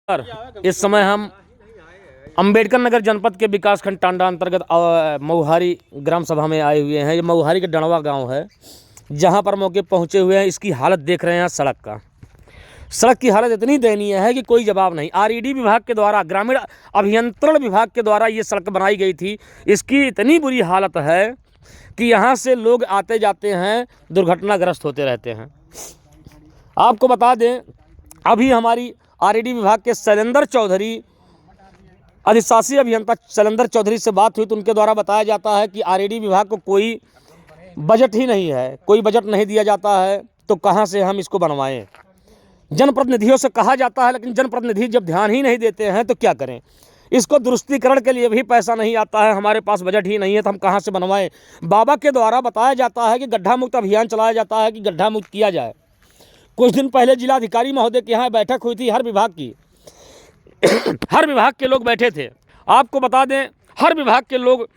इस समय हम अंबेडकर नगर जनपद के विकासखंड टांडा अंतर्गत मऊहारी ग्राम सभा में आए हुए हैं। ये मऊहारी का डणवा गांव है, जहां पर मौके पहुंचे हुए हैं। इसकी हालत देख रहे हैं सड़क की हालत इतनी दयनीय है कि कोई जवाब नहीं। आरईडी विभाग के द्वारा, ग्रामीण अभियंत्रण विभाग के द्वारा ये सड़क बनाई गई थी। इसकी इतनी बुरी हालत है कि यहाँ से लोग आते जाते हैं, दुर्घटनाग्रस्त होते रहते हैं। आपको बता दें, अभी हमारी आरईडी विभाग के शैलेंद्र चौधरी, अधिशासी अभियंता शैलेंद्र चौधरी से बात हुई तो उनके द्वारा बताया जाता है कि आरईडी विभाग को कोई बजट ही नहीं है, कोई बजट नहीं दिया जाता है, तो कहाँ से हम इसको बनवाएं। जनप्रतिनिधियों से कहा जाता है, लेकिन जनप्रतिनिधि जब ध्यान ही नहीं देते हैं तो क्या करें। इसको दुरुस्तीकरण के लिए भी पैसा नहीं आता है, हमारे पास बजट ही नहीं है, तो हम कहाँ से बनवाएं। बाबा के द्वारा बताया जाता है कि गड्ढा मुक्त अभियान चलाया जाता है कि गड्ढा मुक्त किया जाए। कुछ दिन पहले जिलाधिकारी महोदय के यहाँ बैठक हुई थी हर विभाग की। हर विभाग के लोग बैठे थे। आपको बता दें, हर विभाग के लोग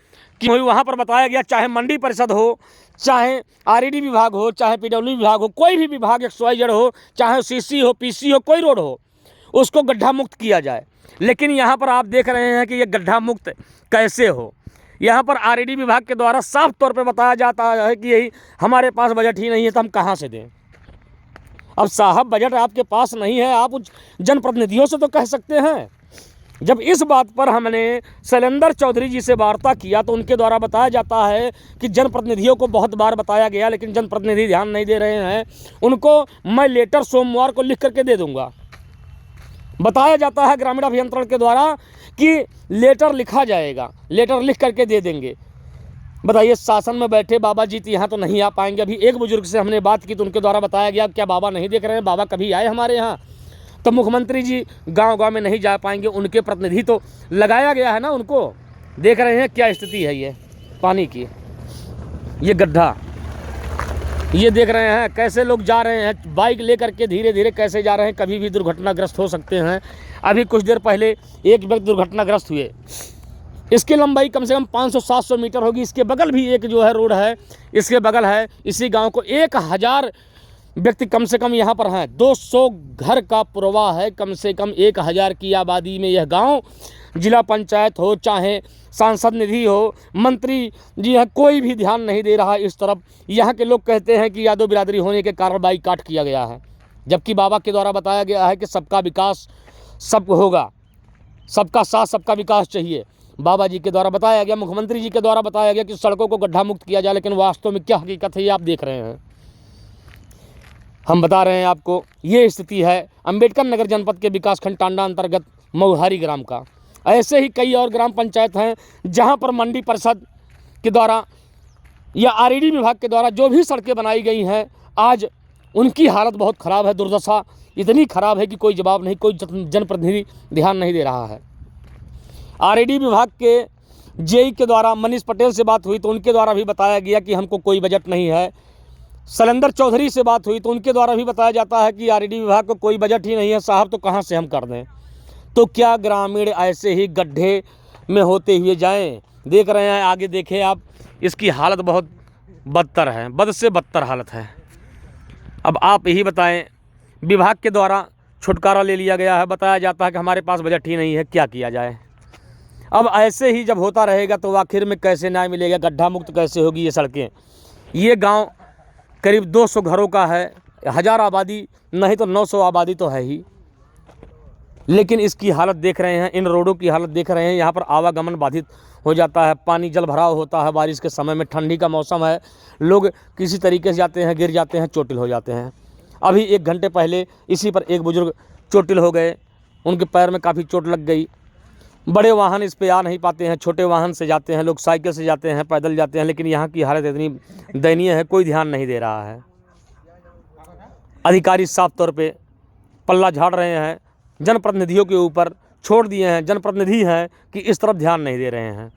की हुई, वहाँ पर बताया गया, चाहे मंडी परिषद हो, चाहे आरईडी विभाग हो, चाहे पीडब्ल्यू विभाग हो, कोई भी विभाग XYZ हो, चाहे सीसी हो, पीसी हो, कोई रोड हो, उसको गड्ढा मुक्त किया जाए। लेकिन यहाँ पर आप देख रहे हैं कि ये गड्ढा मुक्त कैसे हो। यहाँ पर आरईडी विभाग के द्वारा साफ तौर पर बताया जाता है कि यही हमारे पास बजट ही नहीं है, तो हम कहाँ से दें। अब साहब, बजट आपके पास नहीं है, आप जनप्रतिनिधियों से तो कह सकते हैं। जब इस बात पर हमने शैलेंद्र चौधरी जी से वार्ता किया तो उनके द्वारा बताया जाता है कि जनप्रतिनिधियों को बहुत बार बताया गया, लेकिन जनप्रतिनिधि ध्यान नहीं दे रहे हैं। उनको मैं लेटर सोमवार को लिख करके दे दूंगा। बताया जाता है ग्रामीण अभियंत्रण के द्वारा कि लेटर लिखा जाएगा, लेटर लिख करके दे देंगे। बताइए, शासन में बैठे बाबा जी तो यहाँ तो नहीं आ पाएंगे। अभी एक बुजुर्ग से हमने बात की तो उनके द्वारा बताया गया, क्या बाबा नहीं देख रहे हैं, बाबा कभी आए हमारे यहाँ। तो मुख्यमंत्री जी गांव-गांव में नहीं जा पाएंगे, उनके प्रतिनिधि तो लगाया गया है ना, उनको। देख रहे हैं क्या स्थिति है ये पानी की, ये गड्ढा, ये देख रहे हैं कैसे लोग जा रहे हैं बाइक लेकर के, धीरे धीरे कैसे जा रहे हैं, कभी भी दुर्घटनाग्रस्त हो सकते हैं। अभी कुछ देर पहले एक व्यक्ति दुर्घटनाग्रस्त हुए। इसकी लंबाई कम से कम 500-700 मीटर होगी। इसके बगल भी एक जो है रोड है, इसके बगल है। इसी गांव को 1000 व्यक्ति कम से कम यहाँ पर हैं। 200 घर का प्रवाह है, कम से कम 1000 की आबादी में यह गांव। जिला पंचायत हो, चाहे सांसद निधि हो, मंत्री जी हैं, कोई भी ध्यान नहीं दे रहा इस तरफ। यहाँ के लोग कहते हैं कि यादव बिरादरी होने के कारण बाईकाट किया गया है, जबकि बाबा के द्वारा बताया गया है कि सबका विकास सब होगा, सबका साथ सबका विकास चाहिए। बाबा जी के द्वारा बताया गया, मुख्यमंत्री जी के द्वारा बताया गया कि सड़कों को गड्ढा मुक्त किया जाए, लेकिन वास्तव में क्या हकीकत है ये आप देख रहे हैं। हम बता रहे हैं आपको, ये स्थिति है अंबेडकर नगर जनपद के विकासखंड टांडा अंतर्गत मऊहारी ग्राम का। ऐसे ही कई और ग्राम पंचायत हैं जहां पर मंडी परिषद के द्वारा या आरईडी विभाग के द्वारा जो भी सड़कें बनाई गई हैं, आज उनकी हालत बहुत ख़राब है। दुर्दशा इतनी ख़राब है कि कोई जवाब नहीं, कोई जनप्रतिनिधि ध्यान नहीं दे रहा है। आरईडी विभाग के जेई के द्वारा मनीष पटेल से बात हुई तो उनके द्वारा भी बताया गया कि हमको कोई बजट नहीं है। शैलेंद्र चौधरी से बात हुई तो उनके द्वारा भी बताया जाता है कि आरईडी विभाग को कोई बजट ही नहीं है साहब, तो कहाँ से हम कर दें। तो क्या ग्रामीण ऐसे ही गड्ढे में होते हुए जाएं। देख रहे हैं, आगे देखें आप, इसकी हालत बहुत बदतर है, बद से बदतर हालत है। अब आप यही बताएं, विभाग के द्वारा छुटकारा ले लिया गया है, बताया जाता है कि हमारे पास बजट ही नहीं है, क्या किया जाए। अब ऐसे ही जब होता रहेगा तो आखिर में कैसे न्याय मिलेगा, गड्ढा मुक्त कैसे होगी ये सड़कें। ये गांव करीब 200 घरों का है, 1000 आबादी नहीं तो 900 आबादी तो है ही, लेकिन इसकी हालत देख रहे हैं, इन रोडों की हालत देख रहे हैं। यहाँ पर आवागमन बाधित हो जाता है, पानी जल भराव होता है बारिश के समय में, ठंडी का मौसम है, लोग किसी तरीके से जाते हैं, गिर जाते हैं, चोटिल हो जाते हैं। अभी 1 घंटे पहले इसी पर एक बुजुर्ग चोटिल हो गए, उनके पैर में काफ़ी चोट लग गई। बड़े वाहन इस पे आ नहीं पाते हैं, छोटे वाहन से जाते हैं लोग, साइकिल से जाते हैं, पैदल जाते हैं, लेकिन यहाँ की हालत इतनी दयनीय है, कोई ध्यान नहीं दे रहा है। अधिकारी साफ तौर पे पल्ला झाड़ रहे हैं, जनप्रतिनिधियों के ऊपर छोड़ दिए हैं। जनप्रतिनिधि हैं कि इस तरफ ध्यान नहीं दे रहे हैं।